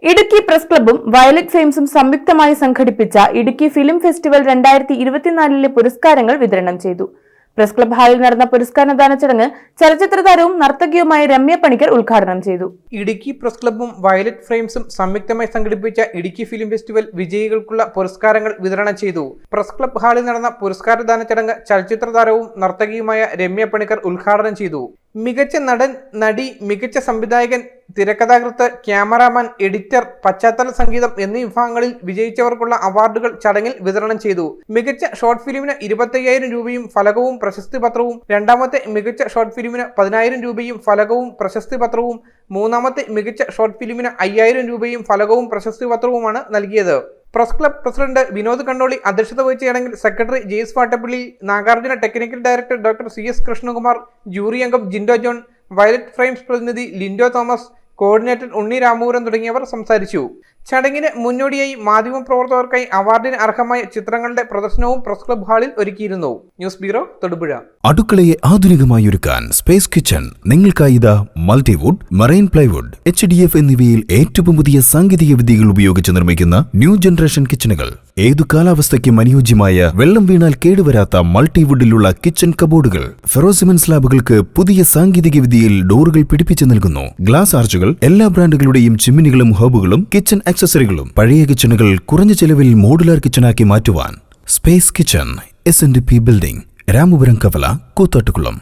Idukki press ക്ലബ്ബും violet ഫ്രെയിംസും സംയുക്തമായി സംഘടിപ്പിച്ച Idukki film festival 2024 പുരസ്കാരങ്ങൾ വിതരണം ചെയ്തു. പ്രസ് ക്ലബ്ബ് ഹാളിൽ നടന്ന പുരസ്കാരദാന ചടങ്ങ് ചലച്ചിത്ര താരവും നർത്തകിയുമായ രമ്യ പണിക്കർ ഉദ്ഘാടനം ചെയ്തു. ഇടുക്കി പ്രസ് ക്ലബ്ബും വയലറ്റ് ഫ്രെയിംസും സംയുക്തമായി സംഘടിപ്പിച്ച ഇടുക്കി ഫിലിം ഫെസ്റ്റിവൽ വിജയികൾക്കുള്ള പുരസ്കാരങ്ങൾ വിതരണം ചെയ്തു. പ്രസ് ക്ലബ്ബ് ഹാളിൽ നടന്ന പുരസ്കാരദാന ചടങ്ങ് ചലച്ചിത്ര താരവും നർത്തകിയുമായ രമ്യ പണിക്കർ ഉദ്ഘാടനം ചെയ്തു. മികച്ച നടൻ, നടി, മികച്ച സംവിധായകൻ, തിരക്കഥാകൃത്ത്, ക്യാമറാമാൻ, എഡിറ്റർ, പശ്ചാത്തല സംഗീതം എന്നീ വിഭാഗങ്ങളിൽ വിജയിച്ചവർക്കുള്ള അവാർഡുകൾ ചടങ്ങിൽ വിതരണം ചെയ്തു. മികച്ച ഷോർട്ട് ഫിലിമിന് 25,000 രൂപയും ഫലകവും പ്രശസ്തി പത്രവും, രണ്ടാമത്തെ മികച്ച ഷോർട്ട് ഫിലിമിന് 10,000 രൂപയും ഫലകവും പ്രശസ്തി പത്രവും, മൂന്നാമത്തെ മികച്ച ഷോർട്ട് ഫിലിമിന് 5,000 രൂപയും ഫലകവും പ്രശസ്തി പത്രവുമാണ് നൽകിയത്. പ്രസ് ക്ലബ് പ്രസിഡന്റ് വിനോദ് കണ്ടോളി അധ്യക്ഷത വഹിച്ച ചടങ്ങിൽ secretary Jais Vattappally, Nagarjuna technical director doctor CS Krishnakumar, jury അംഗം ജിൻഡോ ജോൺ, വയലറ്റ് ഫ്രെയിംസ് പ്രതിനിധി ലിൻഡോ തോമസ്, കോർഡിനേറ്റർ ഉണ്ണി രാമപുരം തുടങ്ങിയവർ സംസാരിച്ചു. ചടങ്ങിന് മുന്നോടിയായി മാധ്യമപ്രവർത്തകർക്കായി അവാർഡിന് അർഹമായ ചിത്രങ്ങളുടെ പ്രദർശനവും പ്രസ് ക്ലബ് ഹാളിൽ ഒരുക്കിയിരുന്നു. News bureau, Thodupuzha. അടുക്കളയെ ആധുനികമായി ഒരുക്കാൻ സ്പേസ് കിച്ചൺ നിങ്ങൾക്കായി ഇതാ മൾട്ടിവുഡ്, മറൈൻ പ്ലൈവുഡ്, HDF എന്നിവയിൽ ഏറ്റവും പുതിയ സാങ്കേതിക വിദ്യകൾ ഉപയോഗിച്ച് നിർമ്മിക്കുന്ന ന്യൂ ജനറേഷൻ കിച്ചണുകൾ. ഏതു കാലാവസ്ഥയ്ക്കും അനുയോജ്യമായ വെള്ളം വീണാൽ കേടുവരാത്ത മൾട്ടിവുഡിലുള്ള കിച്ചൺ കബോർഡുകൾ. ഫെറോസിമൻ സ്ലാബുകൾക്ക് പുതിയ സാങ്കേതിക വിദ്യയിൽ ഡോറുകൾ പിടിപ്പിച്ചു നൽകുന്നു. ഗ്ലാസ് ആർച്ചുകൾ, എല്ലാ ബ്രാൻഡുകളുടെയും ചിമ്മിനികളും ഹോബുകളും, കിച്ചൺ ആക്സസറികളും. പഴയ കിച്ചണുകൾ കുറഞ്ഞ ചെലവിൽ മോഡുലാർ കിച്ചണാക്കി മാറ്റുവാൻ space kitchen, SNDP building, Ramapuram കവല, കൂത്താട്ടുകുളം.